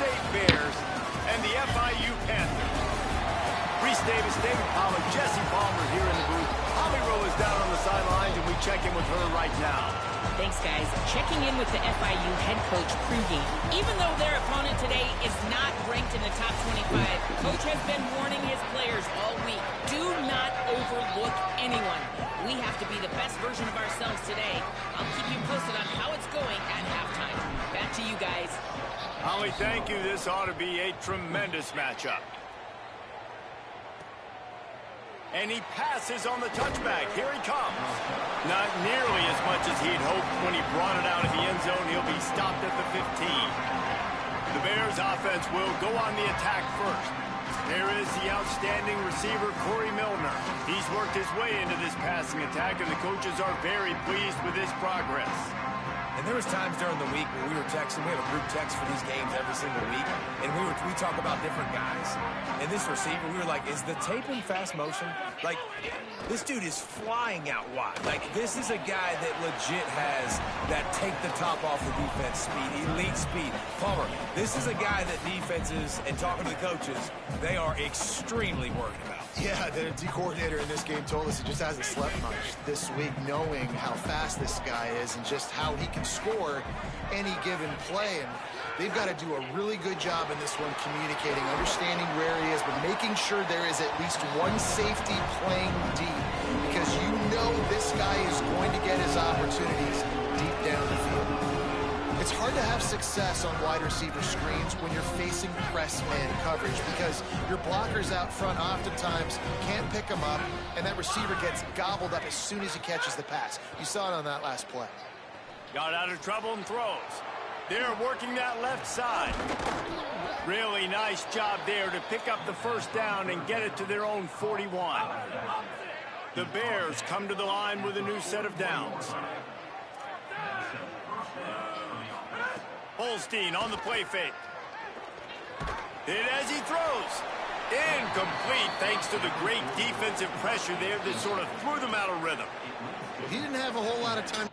State Bears and the FIU Panthers. Reese Davis, David Pollack, Jesse Palmer here in the booth. Holly Rowe is down on the sidelines, and we check in with her right now. Thanks, guys. Checking in with the FIU head coach pregame. Even though their opponent today is not ranked in the top 25, Coach has been warning his players all week. Do not overlook anyone. We have to be the best version of ourselves today. I'll keep you posted on how it's going at halftime. Back to you guys. Holly, thank you. This ought to be a tremendous matchup. And he passes on the touchback. Here he comes. Not nearly as much as he'd hoped when he brought it out of the end zone. He'll be stopped at the 15. The Bears offense will go on the attack first. There is the outstanding receiver, Corey Milner. He's worked his way into this passing attack, and the coaches are very pleased with his progress. And there was times during the week where we were texting. We have a group text for these games every single week, and we talk about different guys. And this receiver, we were like, is the tape in fast motion? Like, this dude is flying out wide. Like, this is a guy that legit has that take the top off the defense speed, elite speed. Palmer, this is a guy that defenses, and talking to the coaches, they are extremely worried about. Yeah, the D coordinator in this game told us he just hasn't slept much this week, knowing how fast this guy is and just how he can score any given play. And they've got to do a really good job in this one communicating, understanding where he is, but making sure there is at least one safety playing deep, because you know this guy is going to get his opportunities deep down the field. It's hard to have success on wide receiver screens when you're facing press man coverage, because your blockers out front oftentimes can't pick them up, and that receiver gets gobbled up as soon as he catches the pass. You saw it on that last play. Got out of trouble and throws. They're working that left side. Really nice job there to pick up the first down and get it to their own 41. The Bears come to the line with a new set of downs. Holstein on the play fake. Hit as he throws. Incomplete, thanks to the great defensive pressure there that sort of threw them out of rhythm. He didn't have a whole lot of time.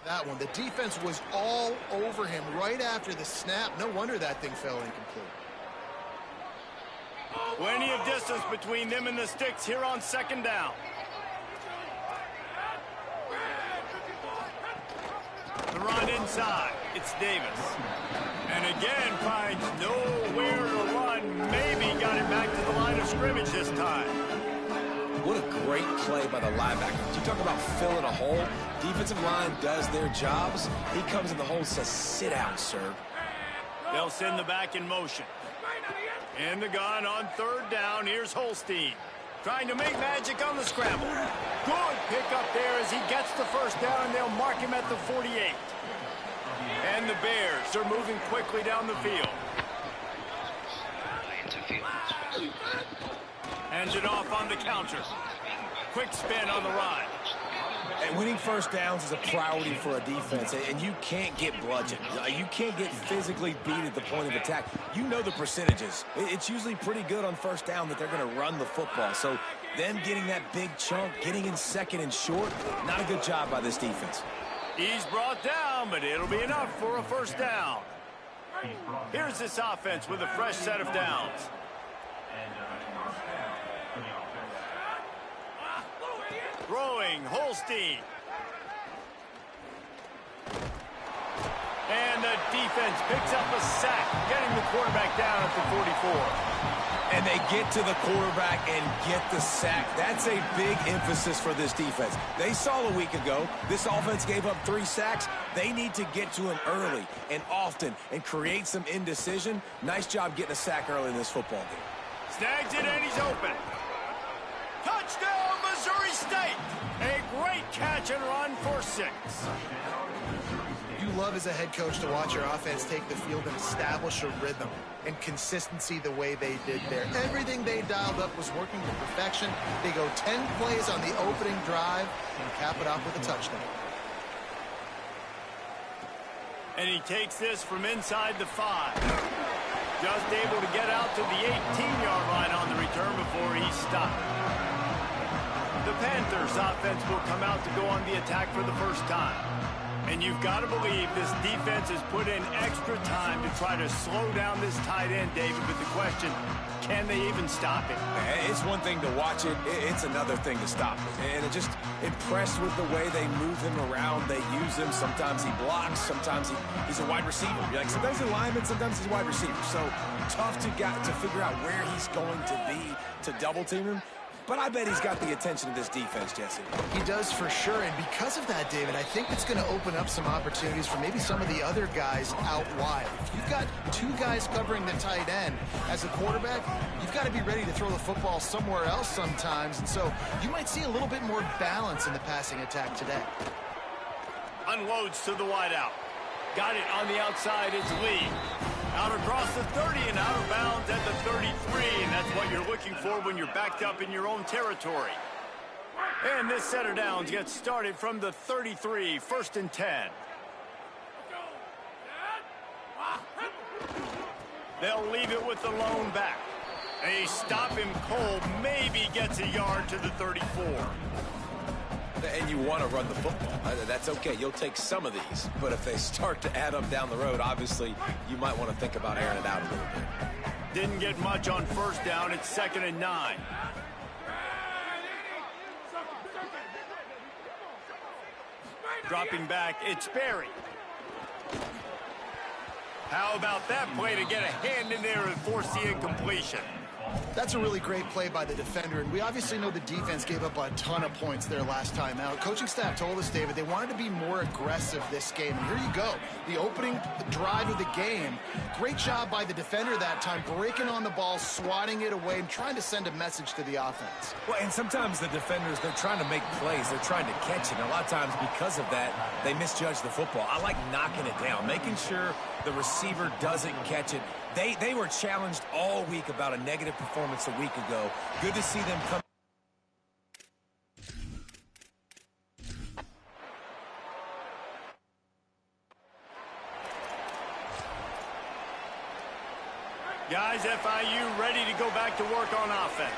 That one, the defense was all over him right after the snap. No wonder that thing fell incomplete. Plenty of distance between them and the sticks here on second down. The run inside. It's Davis. And again finds nowhere to run. Maybe got it back to the line of scrimmage this time. What a great play by the linebacker. You talk about filling a hole. Defensive line does their jobs. He comes in the hole and says, sit down, sir. They'll send the back in motion. In the gun on third down. Here's Holstein. Trying to make magic on the scramble. Good pick up there as he gets the first down, and they'll mark him at the 48. And the Bears are moving quickly down the field. Hands it off on the counter. Quick spin on the ride. And winning first downs is a priority for a defense, and you can't get bludgeoned. You can't get physically beat at the point of attack. You know the percentages. It's usually pretty good on first down that they're going to run the football. So them getting that big chunk, getting in second and short, not a good job by this defense. He's brought down, but it'll be enough for a first down. Here's this offense with a fresh set of downs. Throwing, Holstein. And the defense picks up a sack, getting the quarterback down at the 44. And they get to the quarterback and get the sack. That's a big emphasis for this defense. They saw a week ago, this offense gave up 3 sacks. They need to get to him early and often and create some indecision. Nice job getting a sack early in this football game. Snags it and he's open. Touchdown, Missouri State. A great catch and run for 6. You love as a head coach to watch your offense take the field and establish a rhythm and consistency the way they did there. Everything they dialed up was working to perfection. They go 10 plays on the opening drive and cap it off with a touchdown. And he takes this from inside the 5. Just able to get out to the 18-yard line on the return before he's stopped. The Panthers offense will come out to go on the attack for the first time. And you've got to believe this defense has put in extra time to try to slow down this tight end, David. But the question, can they even stop him? It's one thing to watch it. It's another thing to stop it. And just impressed with the way they move him around. They use him. Sometimes he blocks. Sometimes he's a wide receiver. You're like, sometimes he's a lineman. Sometimes he's a wide receiver. So tough to figure out where he's going to be to double team him. But I bet he's got the attention of this defense, Jesse. He does for sure, and because of that, David, I think it's going to open up some opportunities for maybe some of the other guys out wide. If you've got 2 guys covering the tight end as a quarterback, you've got to be ready to throw the football somewhere else sometimes, and so you might see a little bit more balance in the passing attack today. Unloads to the wideout. Got it on the outside, it's Lee. Out across the 30 and out of bounds at the 33, and that's what you're looking for when you're backed up in your own territory. And this set of downs gets started from the 33, 1st and 10. They'll leave it with the lone back. They stop him cold, maybe gets a yard to the 34. And you want to run the football. That's okay. You'll take some of these. But if they start to add up down the road, obviously, you might want to think about airing it out a little bit. Didn't get much on first down. It's 2nd and 9. Dropping back, it's Berry. How about that play to get a hand in there and force the incompletion? That's a really great play by the defender, and we obviously know the defense gave up a ton of points there last time out. Coaching staff told us, David, they wanted to be more aggressive this game, and here you go. The opening drive of the game, great job by the defender that time, breaking on the ball, swatting it away, and trying to send a message to the offense. Well, and sometimes the defenders, they're trying to make plays. They're trying to catch it, and a lot of times because of that, they misjudge the football. I like knocking it down, making sure the receiver doesn't catch it. They were challenged all week about a negative performance a week ago. Good to see them come. Guys, FIU ready to go back to work on offense.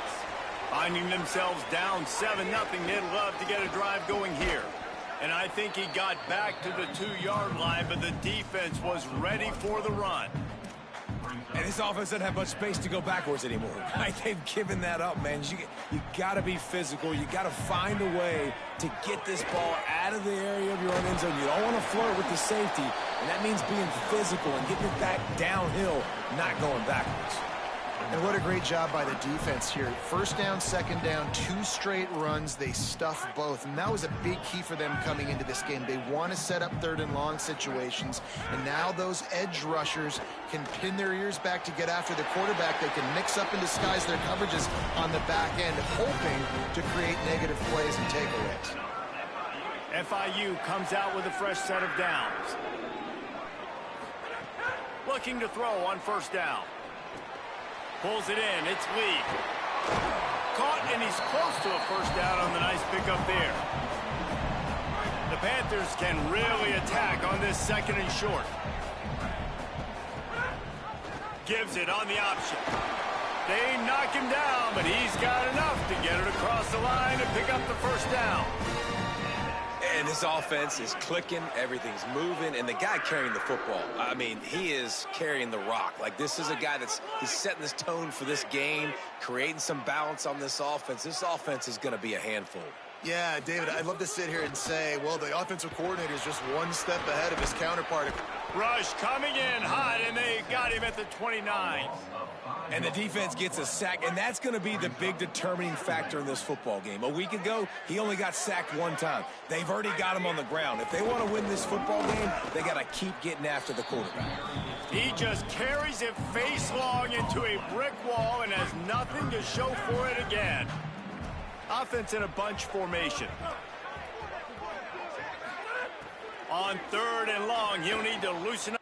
Finding themselves down 7-0, they'd love to get a drive going here. And I think he got back to the 2-yard line, but the defense was ready for the run. And this offense doesn't have much space to go backwards anymore. Right? They've given that up, man. You got to be physical. You got to find a way to get this ball out of the area of your own end zone. You don't want to flirt with the safety, and that means being physical and getting it back downhill, not going backwards. And what a great job by the defense here. First down, second down, 2 straight runs. They stuffed both. And that was a big key for them coming into this game. They want to set up 3rd and long situations. And now those edge rushers can pin their ears back to get after the quarterback. They can mix up and disguise their coverages on the back end, hoping to create negative plays and takeaways. FIU comes out with a fresh set of downs. Looking to throw on first down. Pulls it in. It's Lee. Caught, and he's close to a first down on the nice pickup there. The Panthers can really attack on this 2nd and short. Gives it on the option. They knock him down, but he's got enough to get it across the line and pick up the 1st down. And this offense is clicking, everything's moving, and the guy carrying the football, I mean, he is carrying the rock. Like, this is a guy he's setting this tone for this game, creating some balance on this offense. This offense is going to be a handful. Yeah, David, I'd love to sit here and say, well, the offensive coordinator is just one step ahead of his counterpart. Rush coming in hot, and they got him at the 29. And the defense gets a sack, and that's going to be the big determining factor in this football game. A week ago, he only got sacked 1 time. They've already got him on the ground. If they want to win this football game, they got to keep getting after the quarterback. He just carries it face long into a brick wall and has nothing to show for it again. Offense in a bunch formation. On 3rd and long, he'll need to loosen up.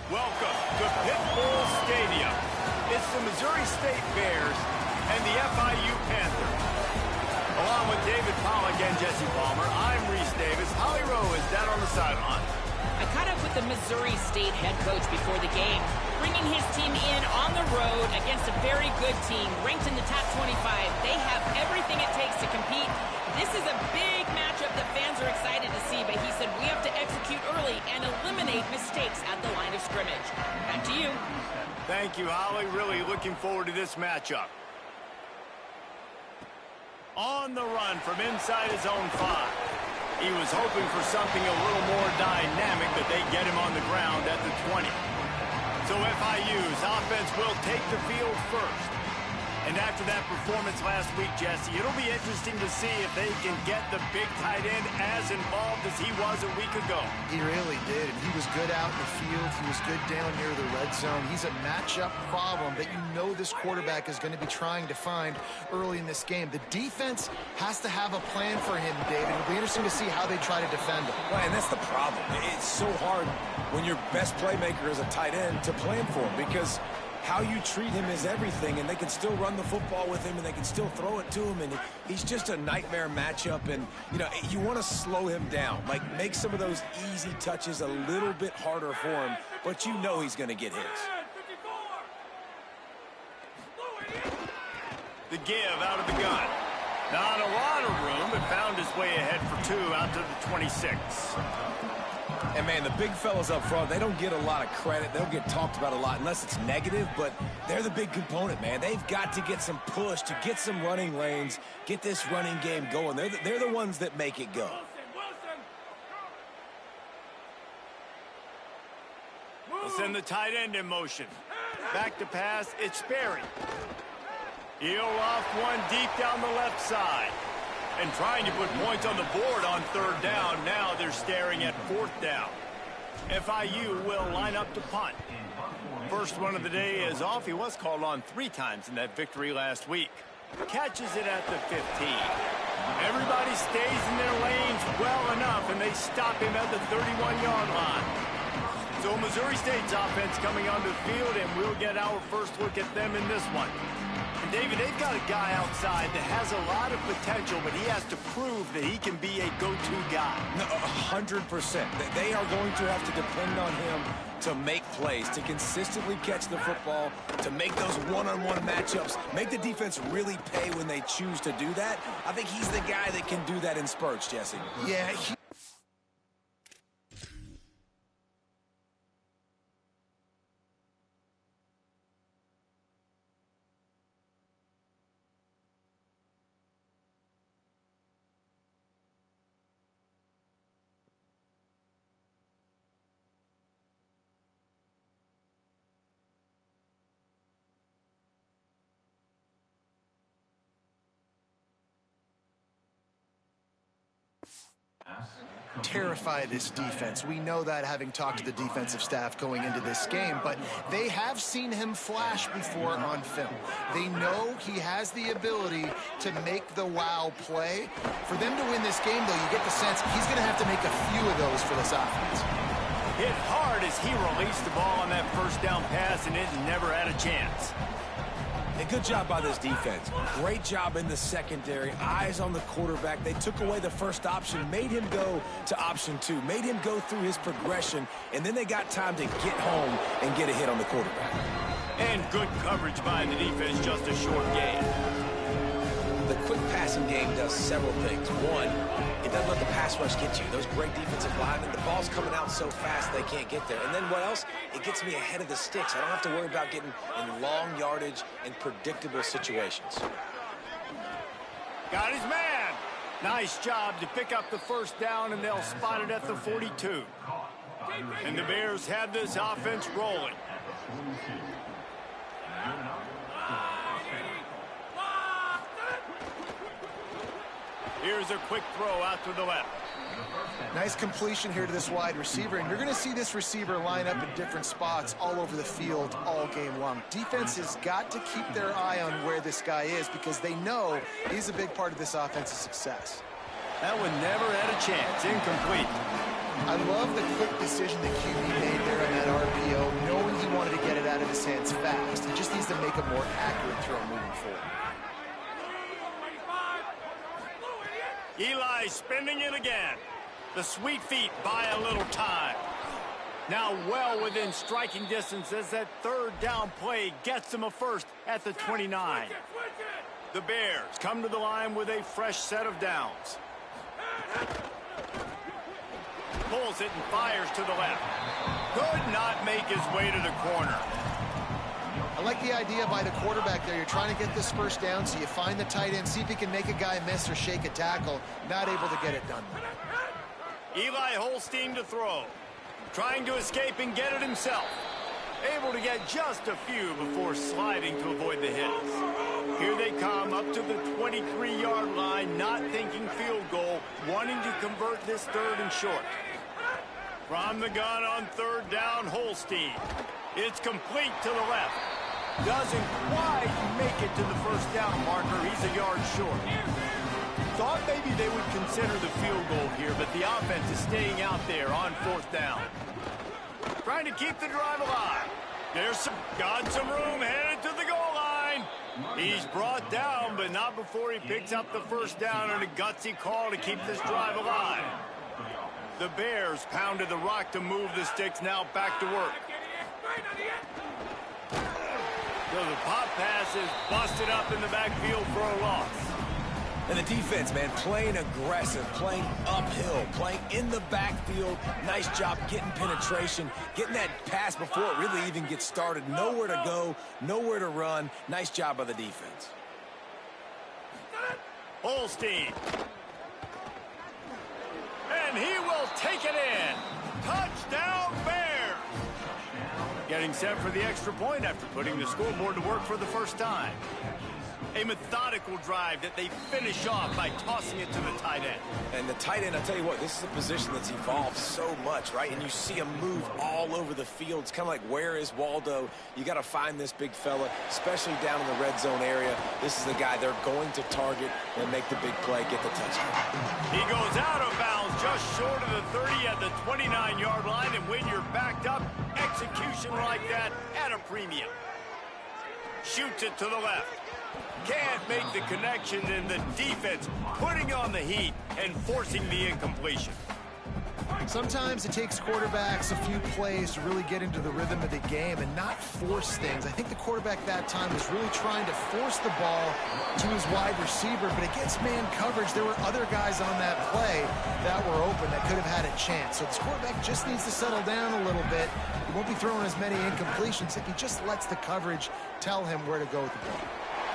Welcome to Pitbull Stadium. It's the Missouri State Bears and the FIU Panthers. Along with David Pollack and Jesse Palmer, I'm Reese Davis. Holly Rowe is down on the sideline. I caught up with the Missouri State head coach before the game, bringing his team in on the road against a very good team, ranked in the top 25. They have everything it takes to compete. This is a big matchup that fans are excited to see, but he said we have to execute early and eliminate mistakes at the line of scrimmage. Back to you. Thank you, Holly. Really looking forward to this matchup. On the run from inside his own 5. He was hoping for something a little more dynamic, but they get him on the ground at the 20. So FIU's offense will take the field first. And after that performance last week, Jesse, it'll be interesting to see if they can get the big tight end as involved as he was a week ago. He really did. He was good out in the field. He was good down near the red zone. He's a matchup problem that you know this quarterback is going to be trying to find early in this game. The defense has to have a plan for him, David. It'll be interesting to see how they try to defend him. Well, and that's the problem. It's so hard when your best playmaker is a tight end to plan for him, because how you treat him is everything, and they can still run the football with him, and they can still throw it to him, and he's just a nightmare matchup. And, you know, you want to slow him down, like make some of those easy touches a little bit harder for him, but you know he's going to get his. The give out of the gun. Not a lot of room, but found his way ahead for 2 out to the 26. And, man, the big fellas up front, they don't get a lot of credit. They don't get talked about a lot unless it's negative, but they're the big component, man. They've got to get some push, to get some running lanes, get this running game going. They're the ones that make it go. They'll send the tight end in motion. Back to pass, it's Sperry. He'll loft one deep down the left side. And trying to put points on the board on 3rd down. Now they're staring at 4th down. FIU will line up to punt. First one of the day is off. He was called on 3 times in that victory last week. Catches it at the 15. Everybody stays in their lanes well enough, and they stop him at the 31-yard line. So Missouri State's offense coming onto the field, and we'll get our first look at them in this one. And David, they've got a guy outside that has a lot of potential, but he has to prove that he can be a go-to guy. No, 100%. They are going to have to depend on him to make plays, to consistently catch the football, to make those one-on-one matchups, make the defense really pay when they choose to do that. I think he's the guy that can do that in spurts, Jesse. Yeah, terrify this defense. We know that, having talked to the defensive staff going into this game, but they have seen him flash before on film. They know he has the ability to make the wow play. For them to win this game, though, you get the sense he's going to have to make a few of those for this offense. Hit hard as he released the ball on that 1st down pass, and it never had a chance. A good job by this defense. Great job in the secondary. Eyes on the quarterback. They took away the first option, made him go to option 2, made him go through his progression, and then they got time to get home and get a hit on the quarterback. And good coverage by the defense, just a short gain. The quick passing game does several things. One, it doesn't let the pass rush get you. Those great defensive linemen, the ball's coming out so fast they can't get there. And then what else? It gets me ahead of the sticks. I don't have to worry about getting in long yardage and predictable situations. Got his man. Nice job to pick up the 1st down, and they'll spot it at the 42. And the Bears have this offense rolling. Here's a quick throw out to the left. Nice completion here to this wide receiver, and you're going to see this receiver line up in different spots all over the field all game long. Defense has got to keep their eye on where this guy is, because they know he's a big part of this offense's success. That one never had a chance. Incomplete. I love the quick decision that QB made there on that RPO, knowing he wanted to get it out of his hands fast. He just needs to make a more accurate throw moving forward. Eli spinning it again. The sweet feet buy a little time. Now well within striking distance as that 3rd down play gets them a first at the 29. The Bears come to the line with a fresh set of downs. Pulls it and fires to the left. Could not make his way to the corner. I like the idea by the quarterback there. You're trying to get this 1st down, so you find the tight end, see if he can make a guy miss or shake a tackle. Not able to get it done. Eli Holstein to throw. Trying to escape and get it himself. Able to get just a few before sliding to avoid the hits. Here they come up to the 23-yard line, not thinking field goal, wanting to convert this 3rd and short. From the gun on 3rd down, Holstein. It's complete to the left. Doesn't quite make it to the 1st down marker. He's a yard short. Thought maybe they would consider the field goal here, but the offense is staying out there on 4th down. Trying to keep the drive alive. Got some room, headed to the goal line. He's brought down, but not before he picks up the 1st down, and a gutsy call to keep this drive alive. The Bears pounded the rock to move the sticks, now back to work. So the pop pass is busted up in the backfield for a loss. And the defense, man, playing aggressive, playing uphill, playing in the backfield. Nice job getting penetration, getting that pass before it really even gets started. Nowhere to go, nowhere to run. Nice job by the defense. Holstein. And he will take it in. Touchdown, Bears. Getting set for the extra point after putting the scoreboard to work for the first time. A methodical drive that they finish off by tossing it to the tight end. And the tight end, I'll tell you what, this is a position that's evolved so much, right? And you see him move all over the field. It's kind of like, where is Waldo? You got to find this big fella, especially down in the red zone area. This is the guy they're going to target and make the big play, get the touchdown. He goes out of bounds just short of the 30 at the 29-yard line, and when you're backed up, execution like that at a premium. Shoots it to the left. Can't make the connection, and the defense putting on the heat and forcing the incompletion. Sometimes it takes quarterbacks a few plays to really get into the rhythm of the game and not force things. I think the quarterback that time was really trying to force the ball to his wide receiver, but against man coverage, there were other guys on that play that were open that could have had a chance. So this quarterback just needs to settle down a little bit. He won't be throwing as many incompletions if he just lets the coverage tell him where to go with the ball.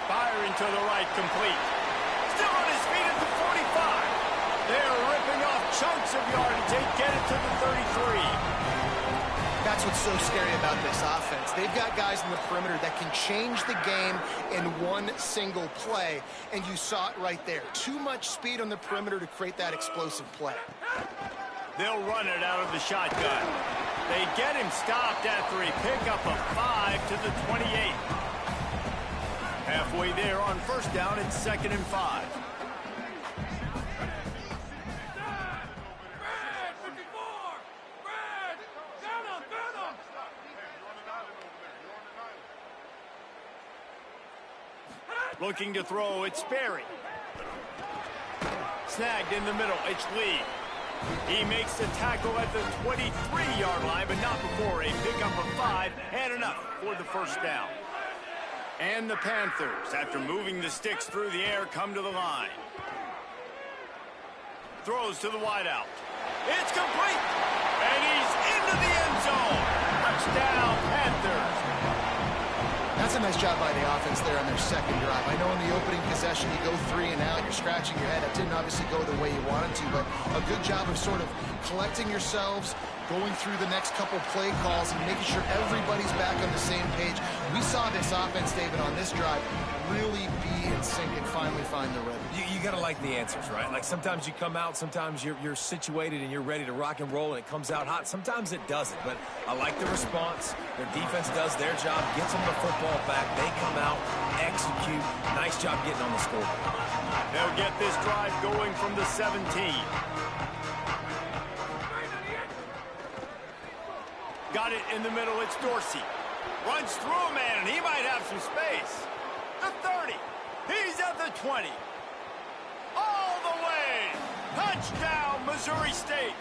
Firing to the right, complete. Still on his feet at the 45. They're ripping off chunks of yardage. They get it to the 33. That's what's so scary about this offense. They've got guys in the perimeter that can change the game in one single play, and you saw it right there. Too much speed on the perimeter to create that explosive play. They'll run it out of the shotgun. They get him stopped after a pickup of 5 to the 28. Halfway there on first down, it's 2nd and 5. Looking to throw, it's Sperry. Snagged in the middle, it's Lee. He makes the tackle at the 23-yard line, but not before a pickup of 5 and enough for the first down. And the Panthers, after moving the sticks through the air, come to the line. Throws to the wideout. It's complete. And he's into the end zone. Touchdown, Panthers. That's a nice job by the offense there on their second drive. I know in the opening possession you go 3 and out, you're scratching your head. That didn't obviously go the way you wanted to, but a good job of sort of collecting yourselves, going through the next couple play calls and making sure everybody's back on the same page. We saw this offense, David, on this drive really be in sync and finally find the rhythm. You got to like the answers, right? Like sometimes you come out, sometimes you're situated and you're ready to rock and roll and it comes out hot. Sometimes it doesn't, but I like the response. Their defense does their job, gets them the football back. They come out, execute. Nice job getting on the scoreboard. They'll get this drive going from the 17. Got it in the middle, it's Dorsey. Runs through a man, and he might have some space. The 30. He's at the 20. All the way. Touchdown, Missouri State.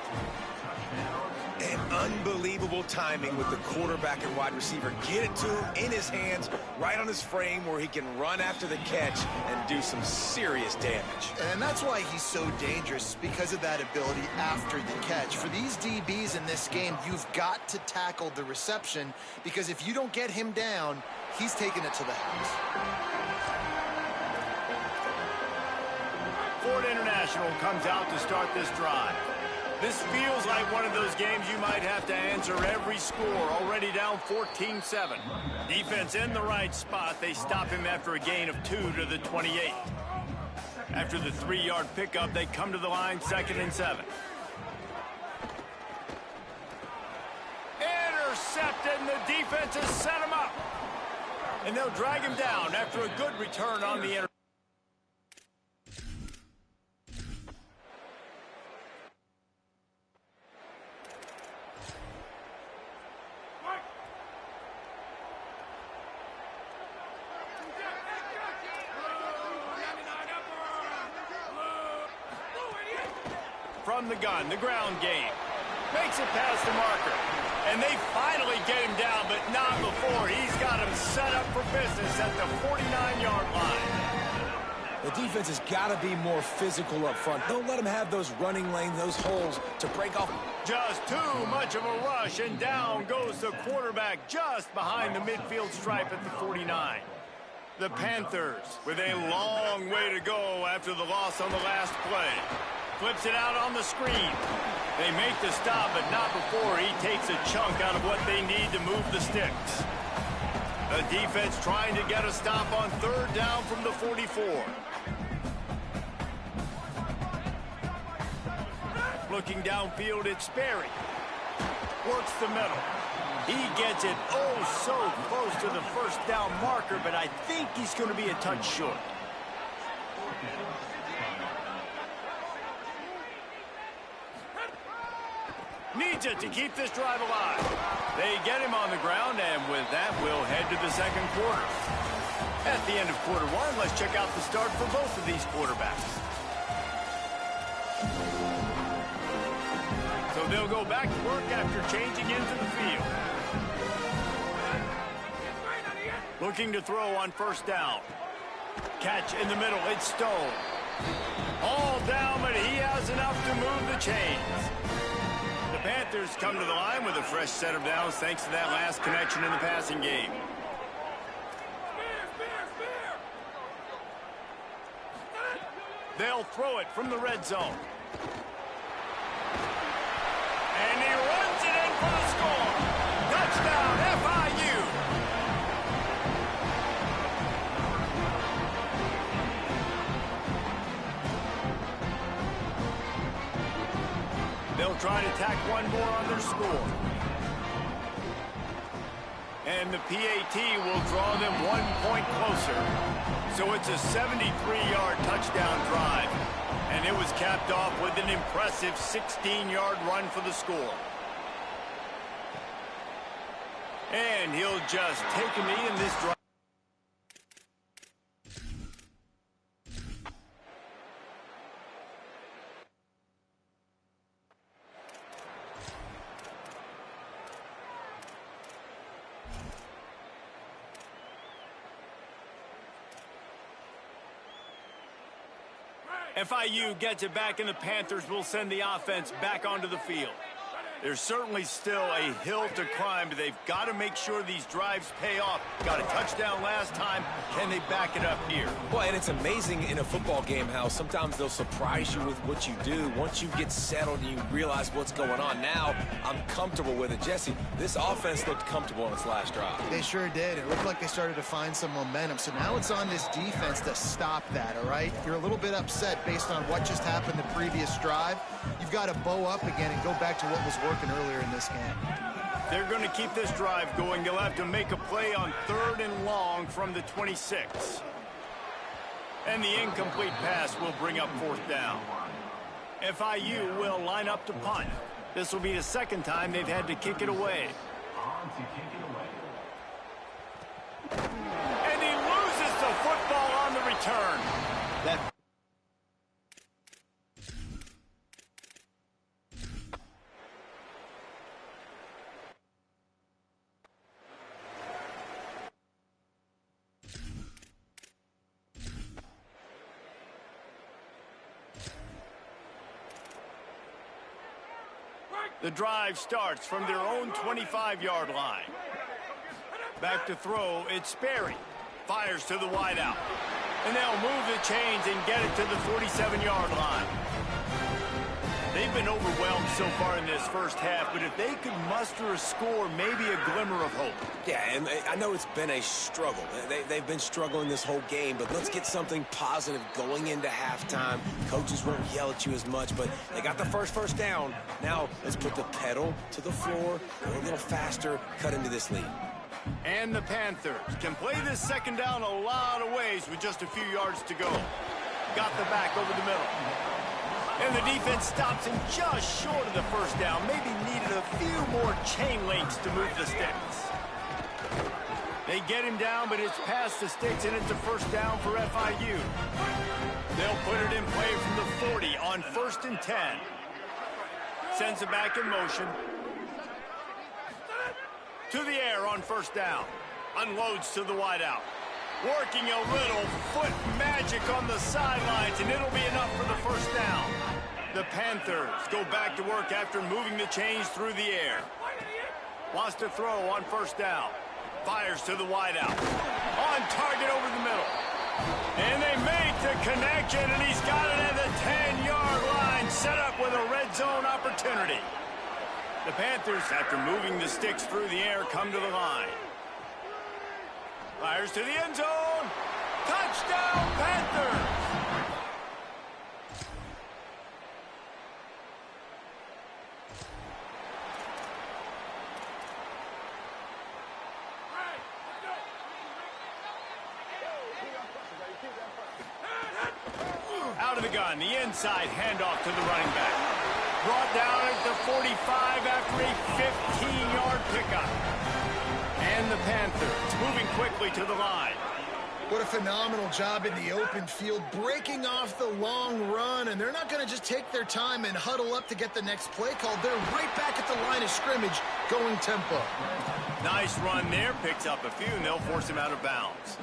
And unbelievable timing with the quarterback and wide receiver. Get it to him in his hands, right on his frame where he can run after the catch and do some serious damage. And that's why he's so dangerous, because of that ability after the catch. For these DBs in this game, you've got to tackle the reception, because if you don't get him down, he's taking it to the house. Ford International comes out to start this drive. This feels like one of those games you might have to answer every score, already down 14-7. Defense in the right spot. They stop him after a gain of 2 to the 28. After the 3-yard pickup, they come to the line, 2nd and 7. Intercepted, and the defense has set him up. And they'll drag him down after a good return on the interception. From the gun, the ground game. Makes it past the marker. And they finally get him down, but but not before. He's got him set up for business at the 49-yard line. The defense has got to be more physical up front. Don't let them have those running lanes, those holes to break off. Just too much of a rush, and down goes the quarterback just behind the midfield stripe at the 49. The Panthers with a long way to go after the loss on the last play. Flips it out on the screen. They make the stop, but not before he takes a chunk out of what they need to move the sticks. The defense trying to get a stop on third down from the 44. Looking downfield, it's Sperry. Works the middle. He gets it oh so close to the first down marker, but I think he's going to be a touch short. Needs it to keep this drive alive. They get him on the ground, and with that, we'll head to the second quarter. At the end of quarter one, let's check out the start for both of these quarterbacks. So they'll go back to work after changing into the field. Looking to throw on first down. Catch in the middle, it's Stone. All down, but he has enough to move the chains. The Panthers come to the line with a fresh set of downs thanks to that last connection in the passing game. They'll throw it from the red zone. And he runs it in for the score. Touchdown, FIU. They'll try to tack one more on their score. And the PAT will draw them 1 point closer. So it's a 73-yard touchdown drive. And it was capped off with an impressive 16-yard run for the score. And he'll just take a knee in this drive. FIU gets it back, and the Panthers will send the offense back onto the field. There's certainly still a hill to climb, but they've got to make sure these drives pay off. Got a touchdown last time. Can they back it up here? Well, and it's amazing in a football game how sometimes they'll surprise you with what you do. Once you get settled and you realize what's going on, now I'm comfortable with it. Jesse, this offense looked comfortable on its last drive. They sure did. It looked like they started to find some momentum. So now it's on this defense to stop that, all right? If you're a little bit upset based on what just happened the previous drive, you've got to bow up again and go back to what was working earlier in this game. They're going to keep this drive going. They'll have to make a play on 3rd and long from the 26. And the incomplete pass will bring up 4th down. FIU will line up to punt. This will be the second time they've had to kick it away. And he loses the football on the return. The drive starts from their own 25-yard line. Back to throw, it's Sperry. Fires to the wideout. And they'll move the chains and get it to the 47-yard line. They've been overwhelmed so far in this first half, but if they could muster a score, maybe a glimmer of hope. Yeah, and I know it's been a struggle. They've been struggling this whole game, but let's get something positive going into halftime. Coaches won't yell at you as much, but they got the first down. Now let's put the pedal to the floor, go a little faster, cut into this lead. And the Panthers can play this second down a lot of ways with just a few yards to go. Got the back over the middle. And the defense stops him just short of the first down. Maybe needed a few more chain links to move the sticks. They get him down, but it's past the sticks, and it's a first down for FIU. They'll put it in play from the 40 on 1st and 10. Sends it back in motion. To the air on first down. Unloads to the wideout. Working a little foot magic on the sidelines, and it'll be enough for the first down. The Panthers go back to work after moving the chains through the air. Wants to throw on first down. Fires to the wideout. On target over the middle. And they make the connection, and he's got it at the 10-yard line, set up with a red zone opportunity. The Panthers, after moving the sticks through the air, come to the line. Fires to the end zone. Touchdown, Panthers! Out of the gun, the inside handoff to the running back. Brought down at the 45 after a 15-yard pickup. And the Panthers moving quickly to the line. What a phenomenal job in the open field, breaking off the long run, and they're not going to just take their time and huddle up to get the next play called. They're right back at the line of scrimmage, going tempo. Nice run there, picks up a few, and they'll force him out of bounds.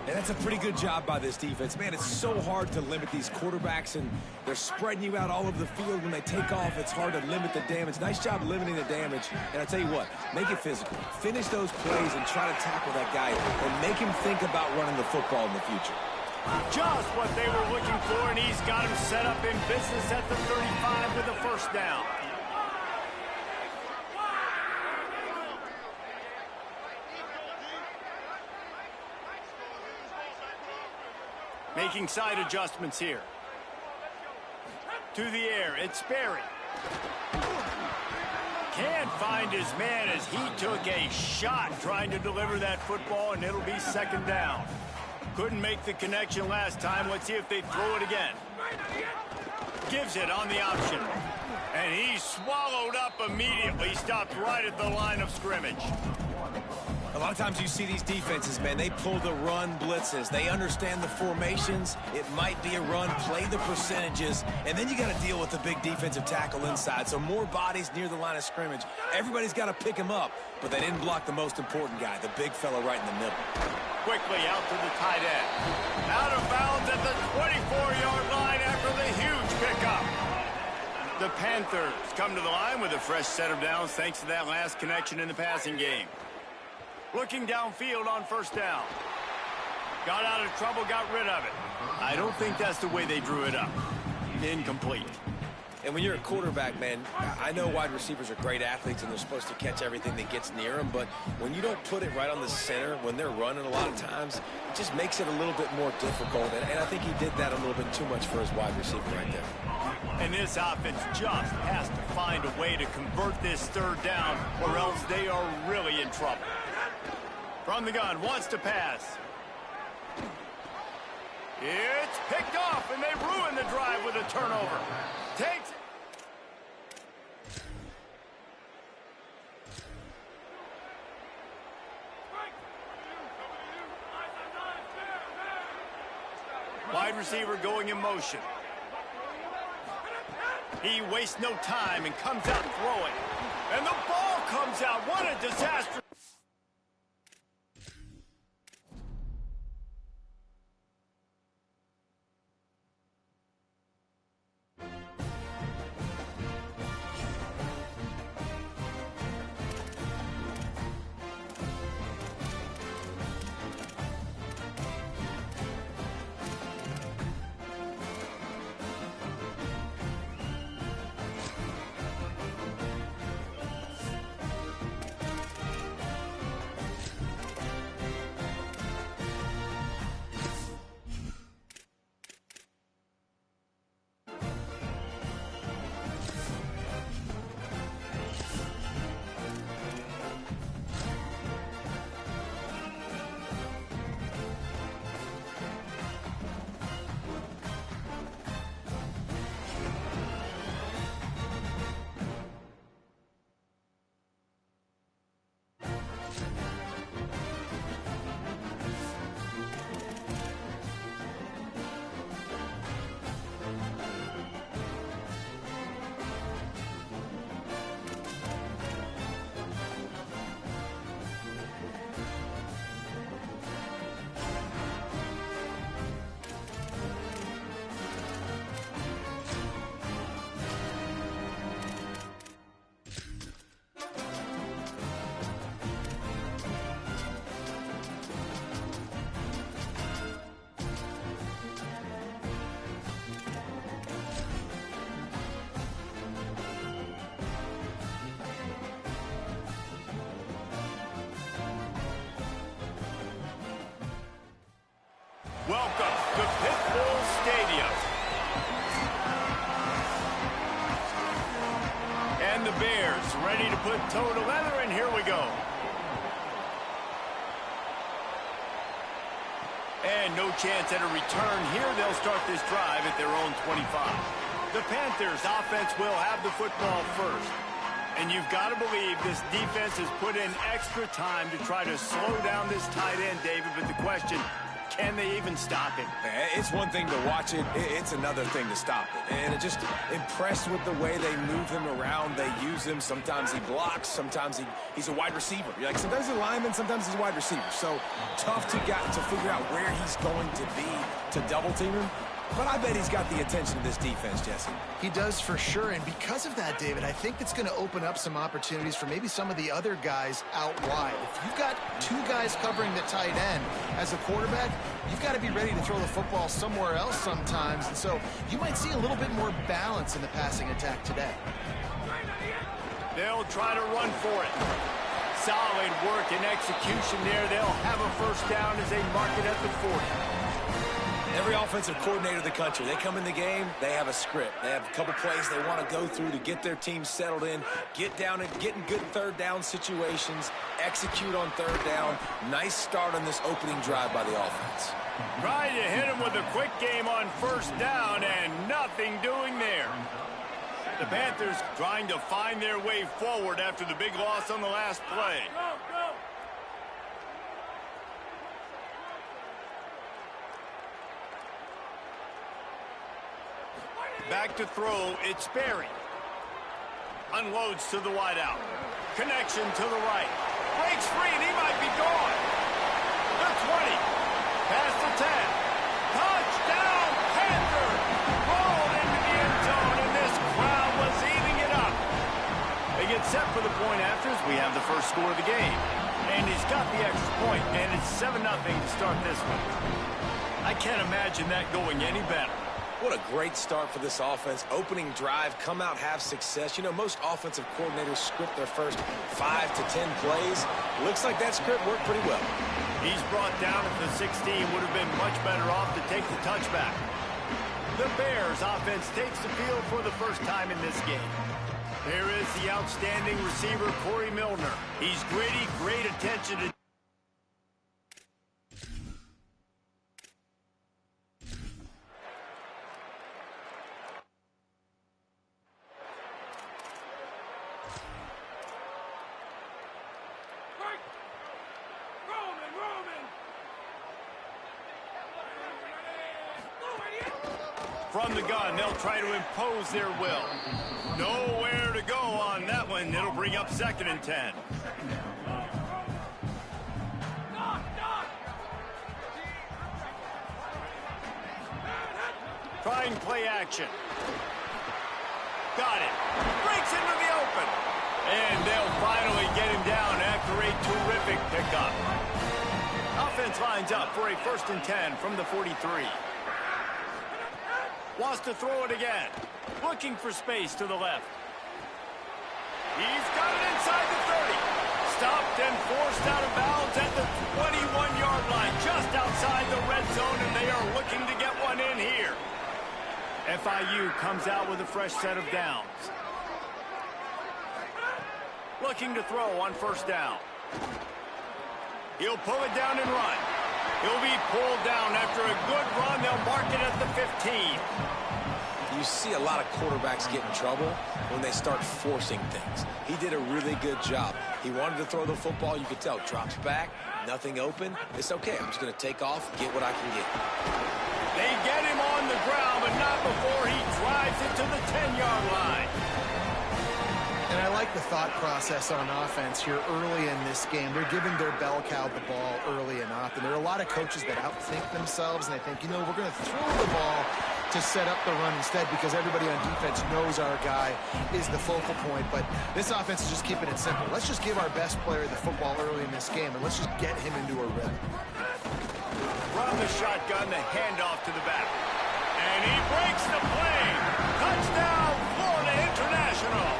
And that's a pretty good job by this defense. Man, it's so hard to limit these quarterbacks, and they're spreading you out all over the field. When they take off, it's hard to limit the damage. Nice job limiting the damage. And I tell you what, make it physical. Finish those plays and try to tackle that guy and make him think about running the football in the future. Just what they were looking for, and he's got him set up in business at the 35 with a first down. Making side adjustments here. To the air, it's Sperry. Can't find his man as he took a shot trying to deliver that football, and it'll be second down. Couldn't make the connection last time. Let's see if they throw it again. Gives it on the option. And he's swallowed up immediately. Stopped right at the line of scrimmage. A lot of times you see these defenses, man, they pull the run blitzes. They understand the formations. It might be a run, play the percentages, and then you got to deal with the big defensive tackle inside. So more bodies near the line of scrimmage. Everybody's got to pick him up, but they didn't block the most important guy, the big fella right in the middle. Quickly out to the tight end. Out of bounds at the 24-yard line after the huge pickup. The Panthers come to the line with a fresh set of downs thanks to that last connection in the passing game. Looking downfield on first down. Got out of trouble, got rid of it. I don't think that's the way they drew it up. Incomplete. And when you're a quarterback, man, I know wide receivers are great athletes and they're supposed to catch everything that gets near them, but when you don't put it right on the center, when they're running a lot of times, it just makes it a little bit more difficult. And I think he did that a little bit too much for his wide receiver right there. And this offense just has to find a way to convert this third down, or else they are really in trouble. From the gun, wants to pass. It's picked off, and they ruin the drive with a turnover. Takes it. Wide receiver going in motion. He wastes no time and comes out throwing. And the ball comes out. What a disaster. Welcome to Pitbull Stadium. And the Bears ready to put toe to leather, and here we go. And no chance at a return here. They'll start this drive at their own 25. The Panthers offense will have the football first. And you've got to believe this defense has put in extra time to try to slow down this tight end, David. But the question, can they even stop him? It's one thing to watch it. It's another thing to stop it. And it just impressed with the way they move him around. They use him. Sometimes he blocks. Sometimes he's a wide receiver. You're like, sometimes he's a lineman. Sometimes he's a wide receiver. So tough to figure out where he's going to be to double team him. But I bet he's got the attention of this defense, Jesse. He does for sure, and because of that, David, I think it's going to open up some opportunities for maybe some of the other guys out wide. If you've got two guys covering the tight end as a quarterback, you've got to be ready to throw the football somewhere else sometimes, and so you might see a little bit more balance in the passing attack today. They'll try to run for it. Solid work and execution there. They'll have a first down as they mark it at the 40. Every offensive coordinator in the country, they come in the game, they have a script. They have a couple plays they want to go through to get their team settled in, get down and get in good third down situations, execute on third down. Nice start on this opening drive by the offense. Trying to hit him with a quick game on first down and nothing doing there. The Panthers trying to find their way forward after the big loss on the last play. Back to throw, it's Berry. Unloads to the wideout. Connection to the right. Breaks free, and he might be gone. The 20. Past the 10. Touchdown, Panther! Rolled into the end zone, and this crowd was eating it up. They get set for the point after as we have the first score of the game. And he's got the extra point, and it's 7-0 to start this one. I can't imagine that going any better. What a great start for this offense. Opening drive, come out, have success. You know, most offensive coordinators script their first 5 to 10 plays. Looks like that script worked pretty well. He's brought down at the 16. Would have been much better off to take the touchback. The Bears offense takes the field for the first time in this game. There is the outstanding receiver, Corey Milner. He's gritty, great attention to from the gun. They'll try to impose their will. Nowhere to go on that one. It'll bring up 2nd and 10. Trying play action. Got it. Breaks into the open. And they'll finally get him down after a terrific pickup. Offense lines up for a 1st and 10 from the 43. Wants to throw it again. Looking for space to the left. He's got it inside the 30. Stopped and forced out of bounds at the 21-yard line. Just outside the red zone, and they are looking to get one in here. FIU comes out with a fresh set of downs. Looking to throw on 1st down. He'll pull it down and run. He'll be pulled down after a good run. They'll mark it at the 15. You see a lot of quarterbacks get in trouble when they start forcing things. He did a really good job. He wanted to throw the football. You could tell. Drops back. Nothing open. It's okay. I'm just going to take off, get what I can get. They get him on the ground, but not before he drives it to the 10-yard line. And I like the thought process on offense here early in this game. They're giving their bell cow the ball early and often. There are a lot of coaches that outthink themselves, and they think, you know, we're going to throw the ball to set up the run instead because everybody on defense knows our guy is the focal point. But this offense is just keeping it simple. Let's just give our best player the football early in this game, and let's just get him into a rhythm. From the shotgun, the handoff to the back. And he breaks the play. Touchdown, Florida International.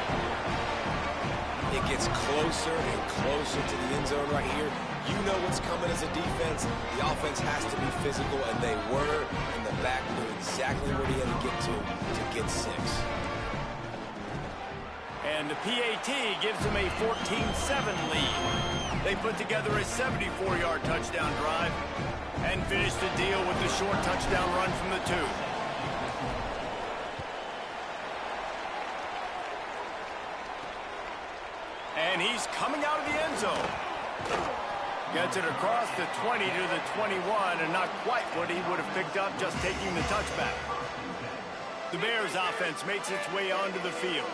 It gets closer and closer to the end zone right here, you know what's coming as a defense. The offense has to be physical, and they were, and the back knew exactly where he had to get 6. And the PAT gives them a 14-7 lead. They put together a 74-yard touchdown drive and finish the deal with the short touchdown run from the 2. And he's coming out of the end zone. Gets it across the 20 to the 21, and not quite what he would have picked up just taking the touchback. The Bears offense makes its way onto the field.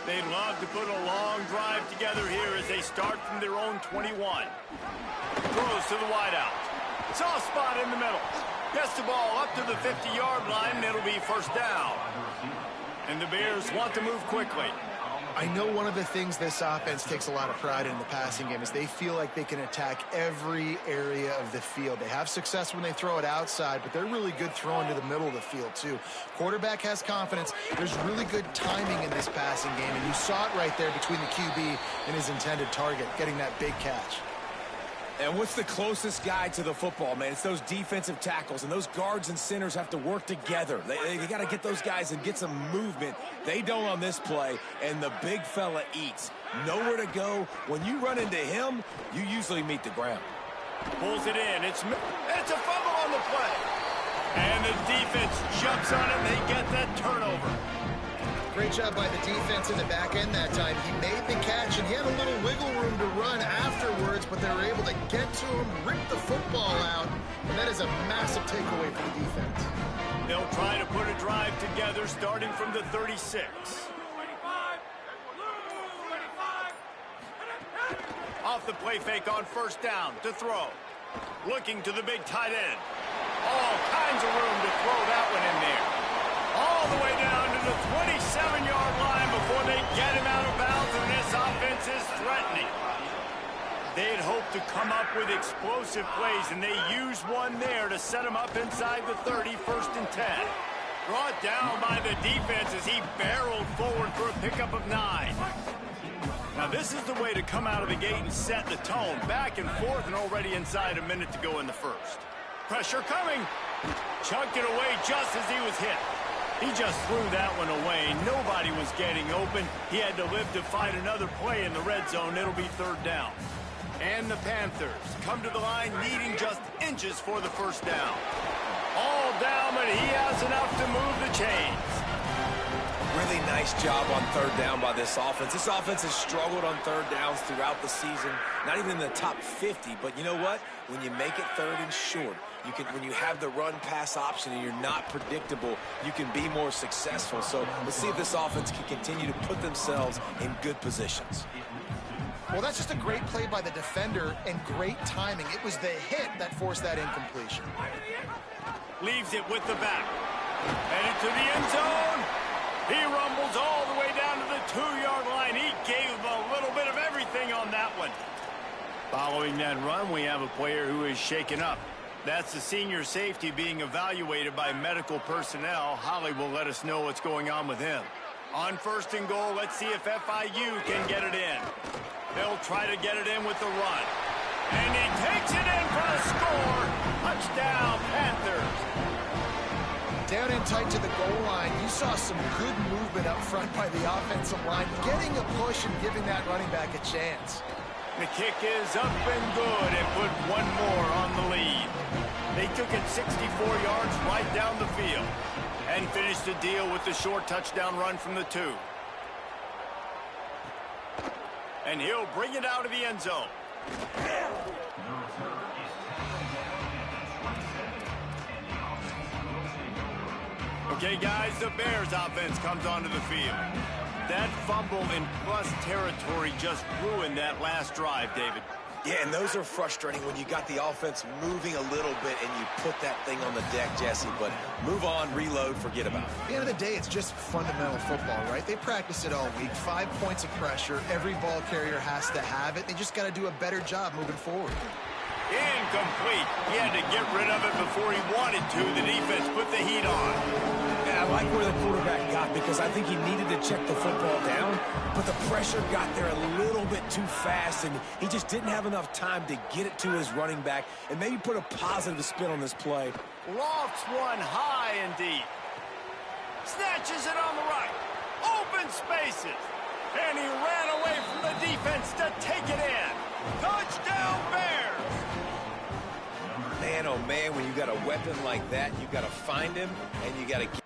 They'd love to put a long drive together here as they start from their own 21. Throws to the wideout. Soft spot in the middle. Gets the ball up to the 50-yard line, and it'll be first down. And the Bears want to move quickly. I know one of the things this offense takes a lot of pride in the passing game is they feel like they can attack every area of the field. They have success when they throw it outside, but they're really good throwing to the middle of the field, too. Quarterback has confidence. There's really good timing in this passing game, and you saw it right there between the QB and his intended target, getting that big catch. And what's the closest guy to the football, man? It's those defensive tackles, and those guards and centers have to work together. They got to get those guys and get some movement. They don't on this play, and the big fella eats. Nowhere to go. When you run into him, you usually meet the ground. Pulls it in. It's a fumble on the play. And the defense jumps on it, and they get that turnover. Great job by the defense in the back end that time. He made the catch, and he had a little wiggle room to run afterwards, but they were able to get to him, rip the football out, and that is a massive takeaway for the defense. They'll try to put a drive together starting from the 36. Off the play fake on first down to throw. Looking to the big tight end. All kinds of room to throw that one in there. All the way down to the 27-yard line before they get him out of bounds, and this offense is threatening. They'd hoped to come up with explosive plays, and they used one there to set him up inside the 30, 1st and 10. Brought down by the defense as he barreled forward for a pickup of 9. Now, this is the way to come out of the gate and set the tone. Back and forth, and already inside a minute to go in the 1st. Pressure coming. Chunked it away just as he was hit. He just threw that one away. Nobody was getting open. He had to live to fight another play in the red zone. It'll be 3rd down. And the Panthers come to the line needing just inches for the first down. All down, but he has enough to move the chains. Really nice job on 3rd down by this offense. This offense has struggled on 3rd downs throughout the season. Not even in the top 50, but you know what? When you make it 3rd and short, when you have the run-pass option and you're not predictable, you can be more successful. So let's see if this offense can continue to put themselves in good positions. Well, that's just a great play by the defender and great timing. It was the hit that forced that incompletion. Leaves it with the back. Headed to the end zone. He rumbles all the way down to the 2-yard line. He gave a little bit of everything on that one. Following that run, we have a player who is shaken up. That's the senior safety being evaluated by medical personnel. Holly will let us know what's going on with him. On 1st and goal, let's see if FIU can get it in. They'll try to get it in with the run. And he takes it in for the score. Touchdown, Panthers. Down in tight to the goal line, you saw some good movement up front by the offensive line, getting a push and giving that running back a chance. The kick is up and good and put one more on the lead. They took it 64 yards right down the field and finished the deal with the short touchdown run from the 2. And he'll bring it out of the end zone. Okay, guys, the Bears offense comes onto the field. That fumble in plus territory just ruined that last drive, David. Yeah, and those are frustrating when you got the offense moving a little bit and you put that thing on the deck, Jesse. But move on, reload, forget about it. At the end of the day, it's just fundamental football, right? They practice it all week. 5 points of pressure. Every ball carrier has to have it. They just got to do a better job moving forward. Incomplete. He had to get rid of it before he wanted to. The defense put the heat on. Yeah, I like where the quarterback got because I think he needed to check the football down, but the pressure got there a little bit too fast, and he just didn't have enough time to get it to his running back and maybe put a positive spin on this play. Lofts one high and deep. Snatches it on the right. Open spaces. And he ran away from the defense to take it in. Touchdown, Bears! Man, oh man, when you got a weapon like that, you got to find him, and you got to get...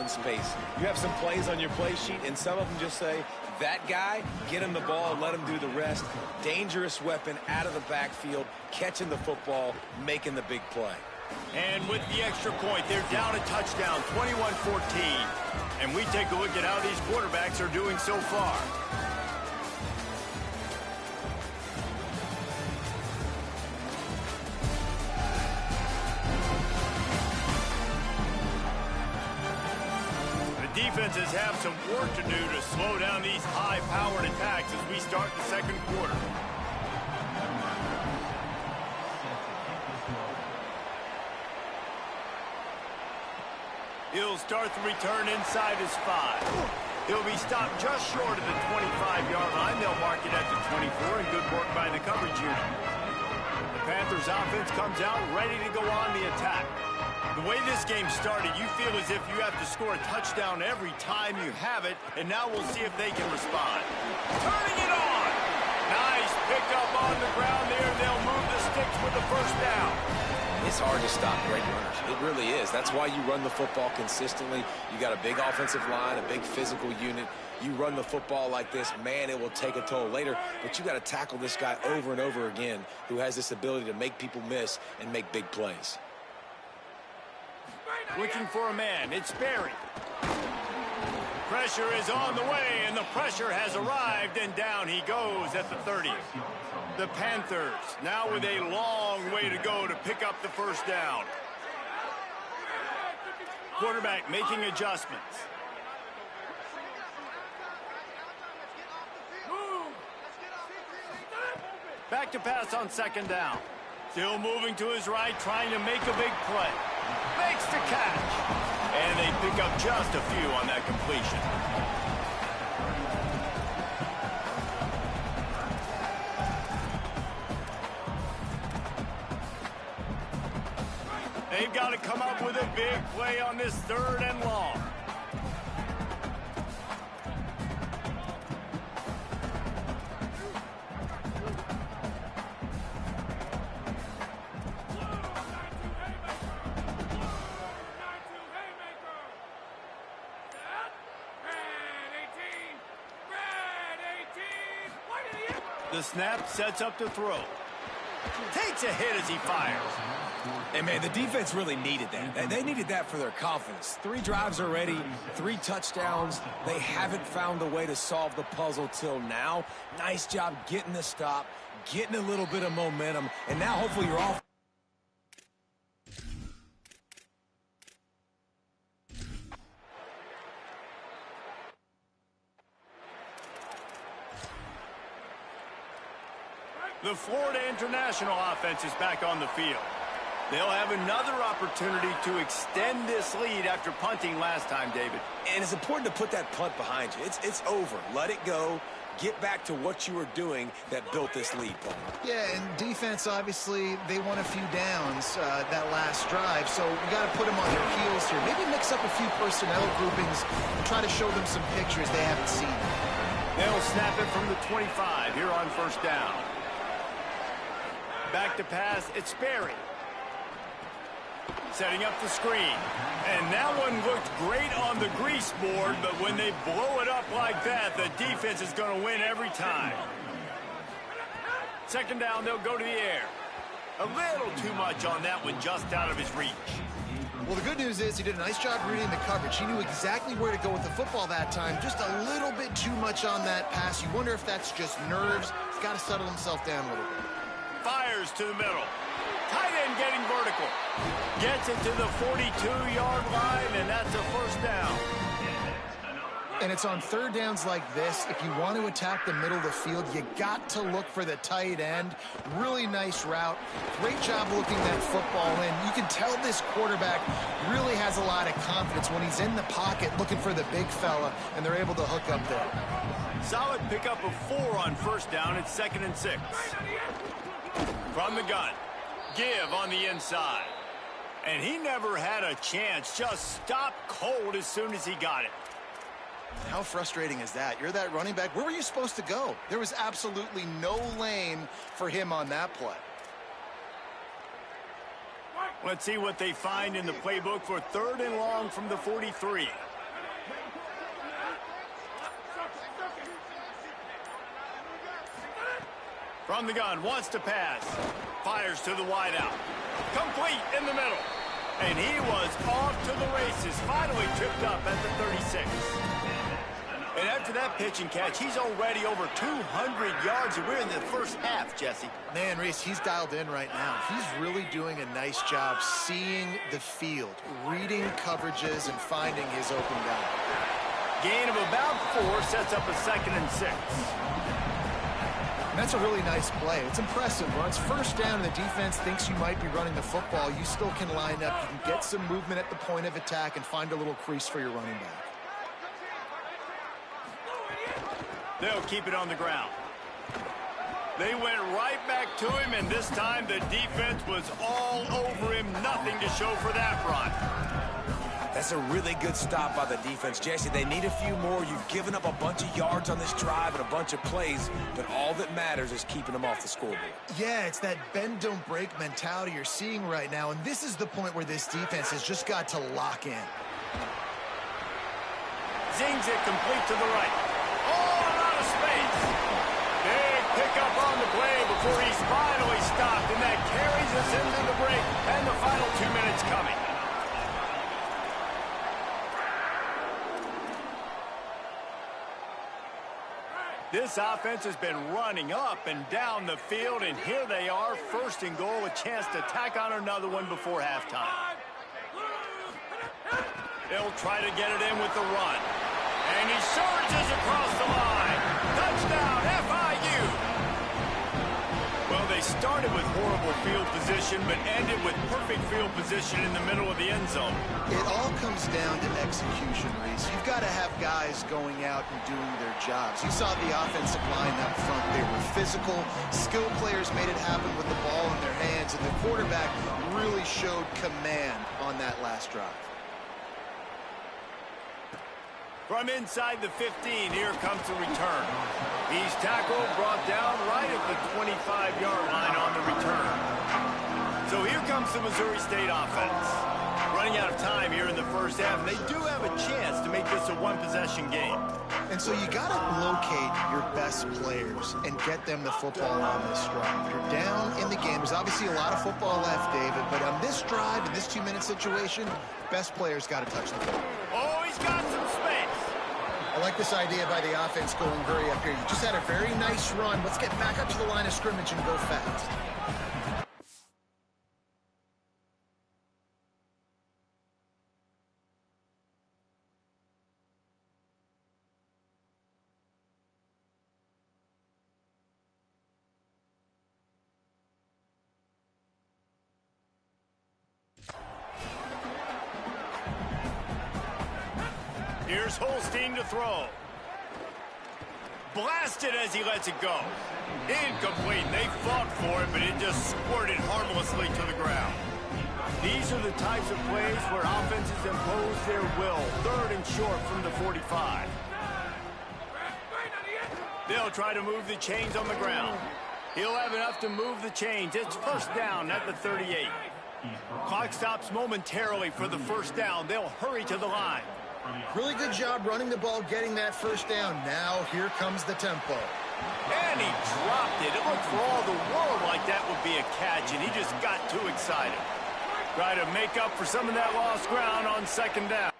in space. You have some plays on your play sheet, and some of them just say, that guy, get him the ball and let him do the rest. Dangerous weapon out of the backfield, catching the football, making the big play. And with the extra point, they're down a touchdown, 21-14. And we take a look at how these quarterbacks are doing so far. Defenses have some work to do to slow down these high-powered attacks as we start the second quarter. He'll start the return inside his 5. He'll be stopped just short of the 25-yard line. They'll mark it at the 24, and good work by the coverage unit. The Panthers offense comes out ready to go on the attack. The way this game started, you feel as if you have to score a touchdown every time you have it, and now we'll see if they can respond. Turning it on! Nice pickup on the ground there. They'll move the sticks with the first down. It's hard to stop great runners. It really is. That's why you run the football consistently. You got a big offensive line, a big physical unit. You run the football like this, man, it will take a toll later, but you got to tackle this guy over and over again who has this ability to make people miss and make big plays. Looking for a man, it's Barry. Pressure is on the way, and the pressure has arrived, and down he goes at the 30. The Panthers now with a long way to go to pick up the first down. Quarterback making adjustments. Back to pass on second down. Still moving to his right, trying to make a big play. Makes the catch. And they pick up just a few on that completion. They've got to come up with a big play on this 3rd and long. The snap sets up to throw. Takes a hit as he fires. And, man, the defense really needed that. They needed that for their confidence. 3 drives already, 3 touchdowns. They haven't found a way to solve the puzzle till now. Nice job getting the stop, getting a little bit of momentum, and now hopefully you're off. The Florida International offense is back on the field. They'll have another opportunity to extend this lead after punting last time, David. And it's important to put that punt behind you. It's over. Let it go. Get back to what you were doing that built this lead, Paul. Yeah, and defense, obviously, they won a few downs that last drive, so we got to put them on their heels here. Maybe mix up a few personnel groupings and try to show them some pictures they haven't seen. They'll snap it from the 25 here on first down. Back to pass, it's Sperry. Setting up the screen. And that one looked great on the grease board, but when they blow it up like that, the defense is going to win every time. Second down, they'll go to the air. A little too much on that one, just out of his reach. Well, the good news is he did a nice job reading the coverage. He knew exactly where to go with the football that time. Just a little bit too much on that pass. You wonder if that's just nerves. He's got to settle himself down a little bit. Fires to the middle. Tight end getting vertical. Gets it to the 42-yard line, and that's a first down. And it's on third downs like this. If you want to attack the middle of the field, you got to look for the tight end. Really nice route. Great job looking that football in. You can tell this quarterback really has a lot of confidence when he's in the pocket looking for the big fella, and they're able to hook up there. Solid pickup of 4 on first down. It's 2nd and 6. From the gun. Give on the inside. And he never had a chance. Just stopped cold as soon as he got it. How frustrating is that? You're that running back. Where were you supposed to go? There was absolutely no lane for him on that play. Let's see what they find in the playbook for 3rd and long from the 43. From the gun, wants to pass. Fires to the wideout. Complete in the middle. And he was off to the races. Finally tripped up at the 36. And after that pitch and catch, he's already over 200 yards. And we're in the first half, Jesse. Man, Reese, he's dialed in right now. He's really doing a nice job seeing the field, reading coverages, and finding his open guy. Gain of about 4 sets up a 2nd and 6. And that's a really nice play. It's impressive. When it's first down and the defense thinks you might be running the football, you still can line up. You can get some movement at the point of attack and find a little crease for your running back. They'll keep it on the ground. They went right back to him, and this time the defense was all over him. Nothing to show for that run. That's a really good stop by the defense, Jesse. They need a few more. You've given up a bunch of yards on this drive and a bunch of plays, but all that matters is keeping them off the scoreboard. Yeah, it's that bend, don't break mentality you're seeing right now, and this is the point where this defense has just got to lock in. Zings it complete to the right. Oh, a lot of space. Big pickup on the play before he's finally stopped, and that carries us into the break and the final 2 minutes coming. This offense has been running up and down the field, and here they are, 1st and goal, a chance to tack on another one before halftime. They'll try to get it in with the run. And he surges across the line. Touchdown, FIU! Well, they started with horrible field position, but ended with perfect field position in the middle of the end zone. It all comes down to execution, Reese. You've got to have guys going out and doing their jobs. You saw the offensive line up front. They were physical. Skilled players made it happen with the ball in their hands, and the quarterback really showed command on that last drive. From inside the 15, here comes the return. He's tackled, brought down right at the 25-yard line on the return. So here comes the Missouri State offense. Running out of time here in the first half, and they do have a chance to make this a one-possession game. And so you got to locate your best players and get them the football on this drive. You're down in the game. There's obviously a lot of football left, David, but on this drive, in this 2-minute situation, best players got to touch the ball. Oh, he's got some space. I like this idea by the offense going very up here. You just had a very nice run. Let's get back up to the line of scrimmage and go fast. Here's Holstein to throw. Blasted as he lets it go. Incomplete. They fought for it, but it just squirted harmlessly to the ground. These are the types of plays where offenses impose their will. 3rd and short from the 45. They'll try to move the chains on the ground. He'll have enough to move the chains. It's first down at the 38. Clock stops momentarily for the first down. They'll hurry to the line. Really good job running the ball, getting that first down. Now here comes the tempo. And he dropped it. It looked for all the world like that would be a catch, and he just got too excited. Try to make up for some of that lost ground on second down.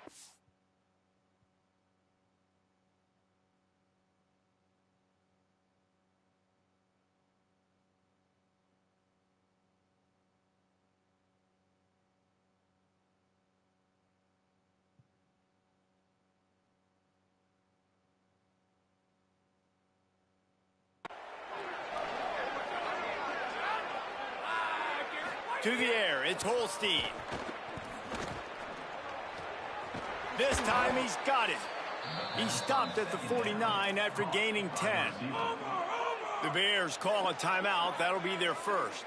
To the air, it's Holstein. This time he's got it. He stopped at the 49 after gaining 10. The Bears call a timeout. That'll be their first.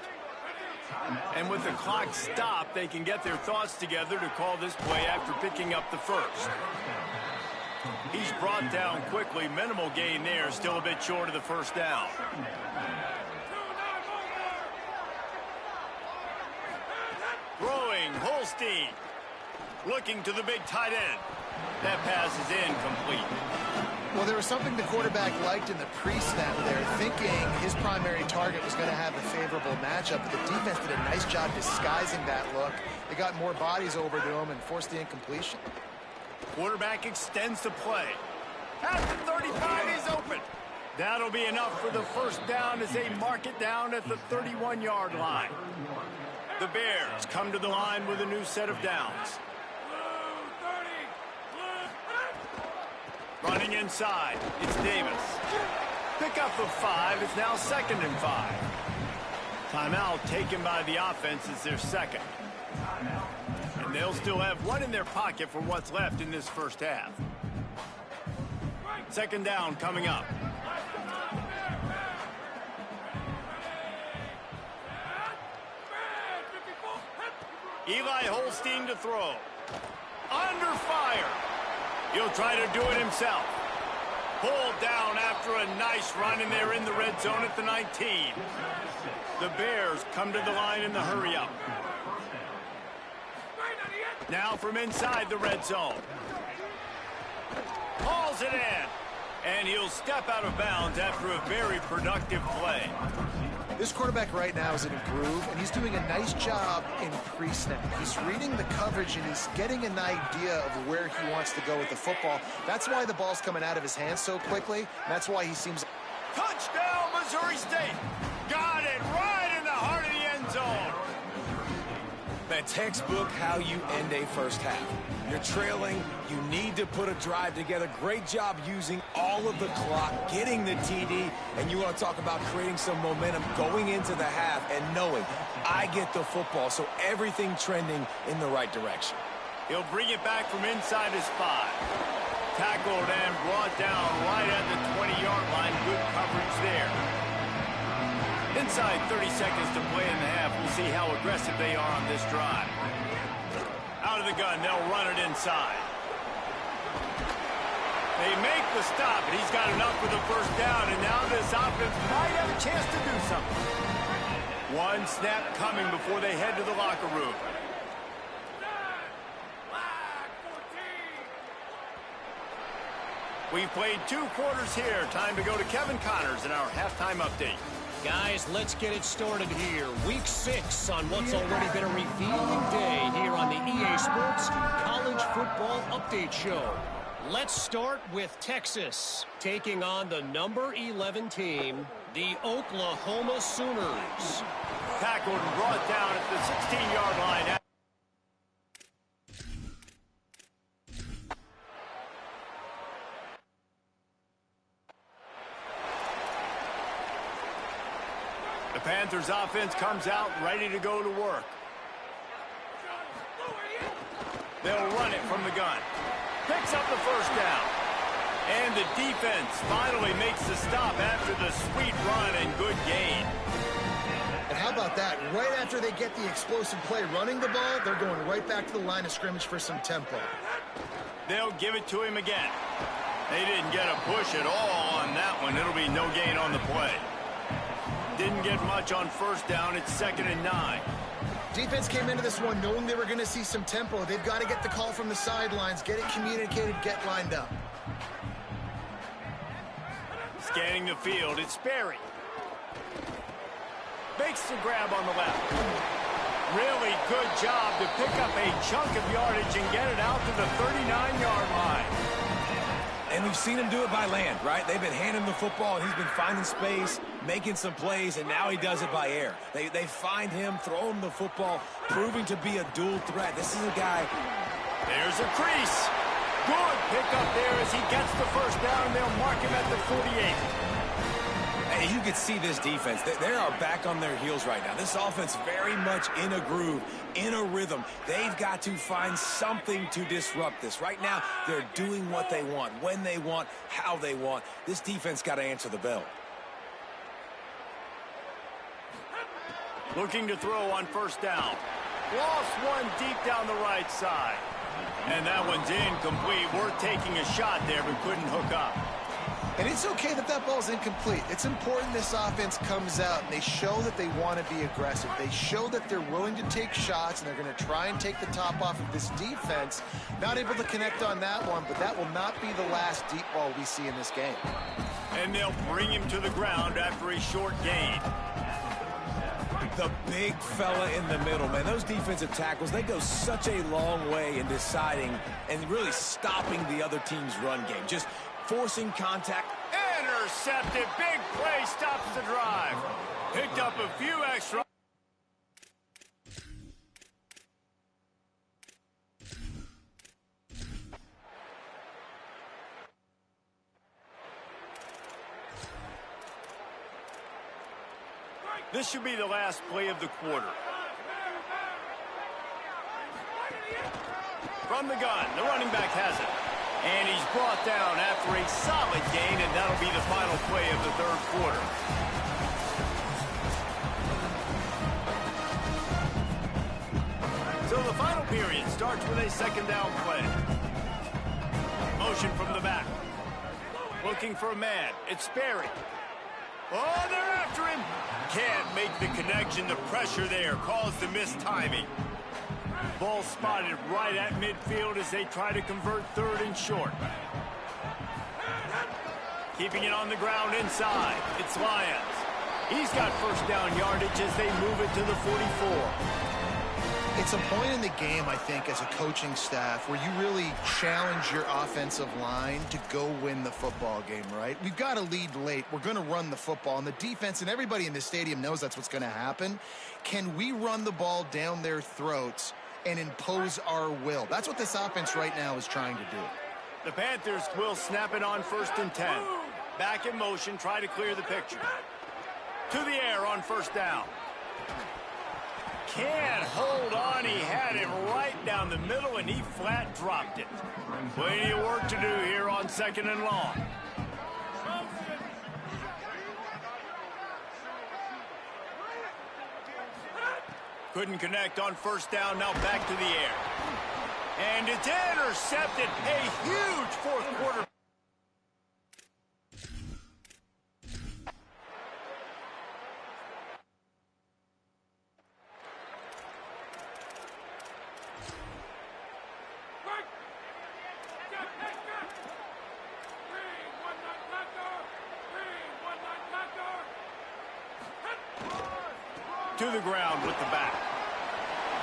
And with the clock stopped, they can get their thoughts together to call this play after picking up the first. He's brought down quickly. Minimal gain there, still a bit short of the first down. Throwing, Holstein. Looking to the big tight end. That pass is incomplete. Well, there was something the quarterback liked in the pre-snap there, thinking his primary target was going to have a favorable matchup. But the defense did a nice job disguising that look. They got more bodies over to him and forced the incompletion. Quarterback extends the play. At the 35, he's open. That'll be enough for the first down as they mark it down at the 31-yard line. The Bears come to the line with a new set of downs. Running inside, it's Davis. Pick up of 5, it's now 2nd and 5. Timeout taken by the offense is their second. And they'll still have one in their pocket for what's left in this first half. Second down coming up. Eli Holstein to throw. Under fire. He'll try to do it himself. Pulled down after a nice run, and they're in the red zone at the 19. The Bears come to the line in the hurry-up. Now from inside the red zone. Hauls it in. And he'll step out of bounds after a very productive play. This quarterback right now is in a groove, and he's doing a nice job in pre-snap. He's reading the coverage, and he's getting an idea of where he wants to go with the football. That's why the ball's coming out of his hands so quickly. That's why he seems... Touchdown, Missouri State! Got it right in the heart of the end zone. That textbook how you end a first half. You're trailing, you need to put a drive together. Great job using all of the clock, getting the TD, and you want to talk about creating some momentum going into the half and knowing I get the football, so everything trending in the right direction. He'll bring it back from inside his 5. Tackled and brought down right at the 20-yard line. Good coverage there. Inside 30 seconds to play in the half. We'll see how aggressive they are on this drive. Out of the gun, they'll run it inside. They make the stop, and he's got enough for the first down, and now this offense might have a chance to do something. One snap coming before they head to the locker room. We've played 2 quarters here. Time to go to Kevin Connors in our halftime update. Guys, let's get it started here. Week 6 on what's already been a revealing day here on the EA Sports College Football Update Show. Let's start with Texas, taking on the number 11 team, the Oklahoma Sooners. Tackled and brought down at the 16-yard line. The Panthers offense comes out ready to go to work. They'll run it from the gun. Picks up the first down. And the defense finally makes the stop after the sweet run and good gain. And how about that? Right after they get the explosive play running the ball, they're going right back to the line of scrimmage for some tempo. They'll give it to him again. They didn't get a push at all on that one. It'll be no gain on the play. Didn't get much on first down. It's 2nd and 9. Defense came into this one knowing they were going to see some tempo. They've got to get the call from the sidelines, get it communicated, get lined up. Scanning the field, it's Sperry. Makes the grab on the left. Really good job to pick up a chunk of yardage and get it out to the 39-yard line. And we've seen him do it by land, right? They've been handing the football, and he's been finding space, making some plays, and now he does it by air. They find him, throw him the football, proving to be a dual threat. This is a guy. There's a crease. Good pickup there as he gets the first down, and they'll mark him at the 48. Hey, you can see this defense. They are back on their heels right now. This offense very much in a groove, in a rhythm. They've got to find something to disrupt this. Right now, they're doing what they want, when they want, how they want. This defense got to answer the bell. Looking to throw on first down. Lost one deep down the right side. And that one's incomplete. We're taking a shot there, but couldn't hook up. And it's okay that that ball's incomplete. It's important this offense comes out and they show that they want to be aggressive. They show that they're willing to take shots and they're going to try and take the top off of this defense. Not able to connect on that one, but that will not be the last deep ball we see in this game. And they'll bring him to the ground after a short gain. The big fella in the middle, man. Those defensive tackles, they go such a long way in deciding and really stopping the other team's run game. Just forcing contact. Intercepted. Big play stops the drive. Picked up a few extra. This should be the last play of the quarter. From the gun, the running back has it. And he's brought down after a solid gain, and that'll be the final play of the third quarter. So the final period starts with a 2nd down play. Motion from the back. Looking for a man. It's Sperry. Oh, they're after him. Can't make the connection. The pressure there caused the missed timing. Ball spotted right at midfield as they try to convert 3rd and short. Keeping it on the ground inside. It's Lyons. He's got first down yardage as they move it to the 44. It's a point in the game, I think, as a coaching staff where you really challenge your offensive line to go win the football game, right? We've got to lead late. We're going to run the football, and the defense and everybody in the stadium knows that's what's going to happen. Can we run the ball down their throats and impose our will? That's what this offense right now is trying to do. The Panthers will snap it on 1st and 10. Back in motion, try to clear the picture. To the air on first down. Can't hold on. He had it right down the middle, and he flat dropped it. Plenty of work to do here on 2nd and long. Couldn't connect on first down. Now back to the air. And it's intercepted. A huge fourth quarter. To the ground with the back.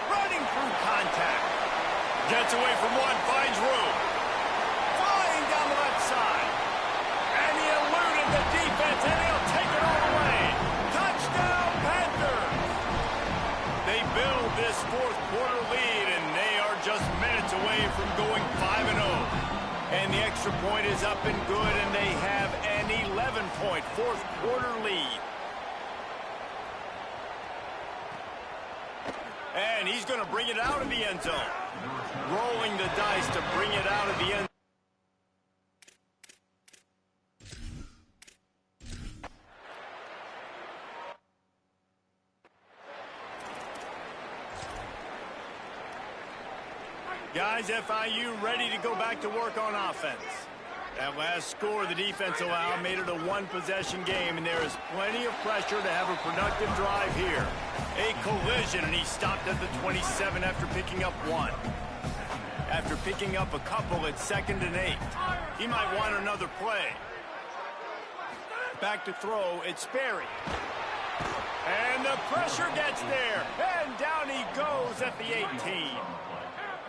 Running through contact. Gets away from one, finds room. Flying down the left side. And he eluded the defense, and he'll take it all the way. Touchdown, Panthers! They build this fourth quarter lead, and they are just minutes away from going 5-0. And the extra point is up and good, and they have an 11-point fourth quarter lead. And he's going to bring it out of the end zone. Rolling the dice to bring it out of the end. Guys, FIU ready to go back to work on offense. That last score the defense allowed made it a one-possession game, and there is plenty of pressure to have a productive drive here. A collision, and he stopped at the 27 after picking up one. After picking up a couple at 2nd and 8. He might want another play. Back to throw, it's Sperry. And the pressure gets there, and down he goes at the 18.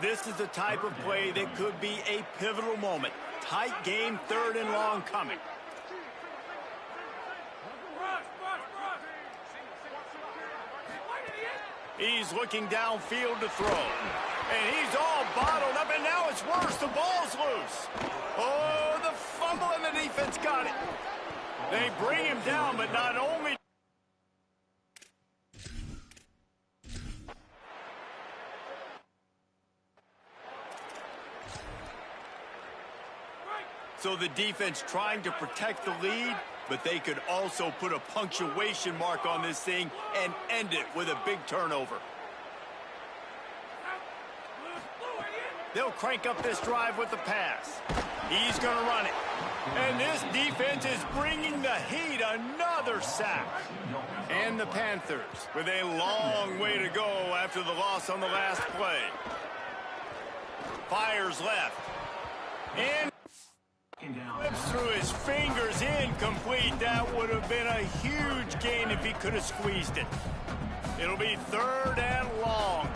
This is the type of play that could be a pivotal moment. Tight game, 3rd and long coming. He's looking downfield to throw. And he's all bottled up, and now it's worse. The ball's loose. Oh, the fumble, and the defense got it. They bring him down, but not only... So the defense trying to protect the lead, but they could also put a punctuation mark on this thing and end it with a big turnover. They'll crank up this drive with the pass. He's going to run it. And this defense is bringing the heat. Another sack. And the Panthers with a long way to go after the loss on the last play. Fires left. And slips through his fingers, incomplete. That would have been a huge gain if he could have squeezed it. It'll be 3rd and long.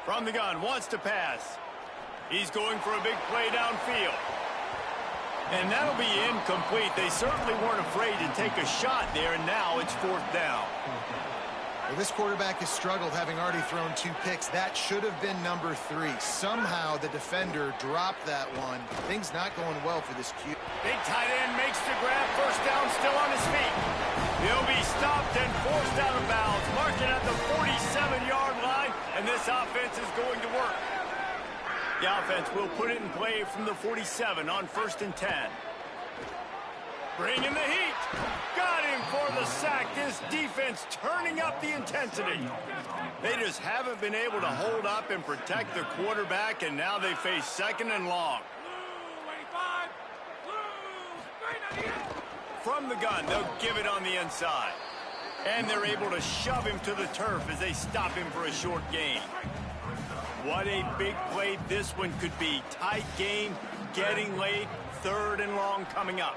From the gun, wants to pass. He's going for a big play downfield. And that'll be incomplete. They certainly weren't afraid to take a shot there, and now it's 4th down. Well, this quarterback has struggled, having already thrown 2 picks. That should have been number 3. Somehow the defender dropped that one. Things not going well for this Q. Big tight end makes the grab. 1st down, still on his feet. He'll be stopped and forced out of bounds. Marking at the 47-yard line, and this offense is going to work. The offense will put it in play from the 47 on 1st and 10. Bringing the heat. Got him for the sack. This defense turning up the intensity. They just haven't been able to hold up and protect their quarterback, and now they face 2nd and long. From the gun, they'll give it on the inside. And they're able to shove him to the turf as they stop him for a short gain. What a big play this one could be. Tight game, getting late, 3rd and long coming up.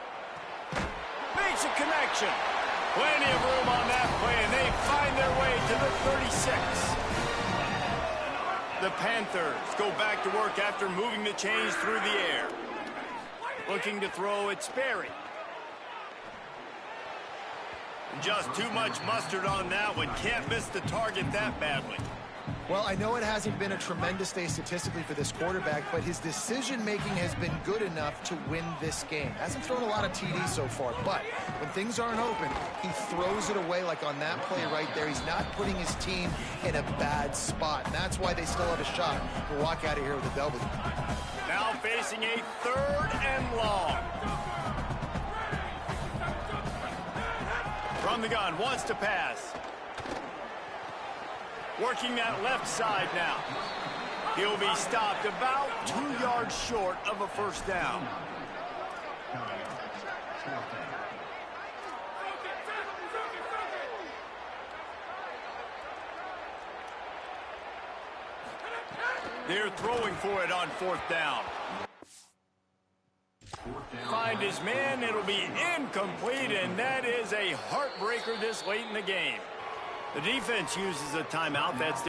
Makes a connection. Plenty of room on that play, and they find their way to the 36. The Panthers go back to work after moving the chains through the air. Looking to throw at Sperry. Just too much mustard on that one. Can't miss the target that badly. Well, I know it hasn't been a tremendous day statistically for this quarterback, but his decision-making has been good enough to win this game. Hasn't thrown a lot of TDs so far, but when things aren't open, he throws it away like on that play right there. He's not putting his team in a bad spot, and that's why they still have a shot to walk out of here with a W. Now facing a 3rd and long. From the gun, wants to pass. Working that left side now. He'll be stopped about 2 yards short of a 1st down. They're throwing for it on 4th down. Find his man, it'll be incomplete, and that is a heartbreaker this late in the game. The defense uses a timeout. That's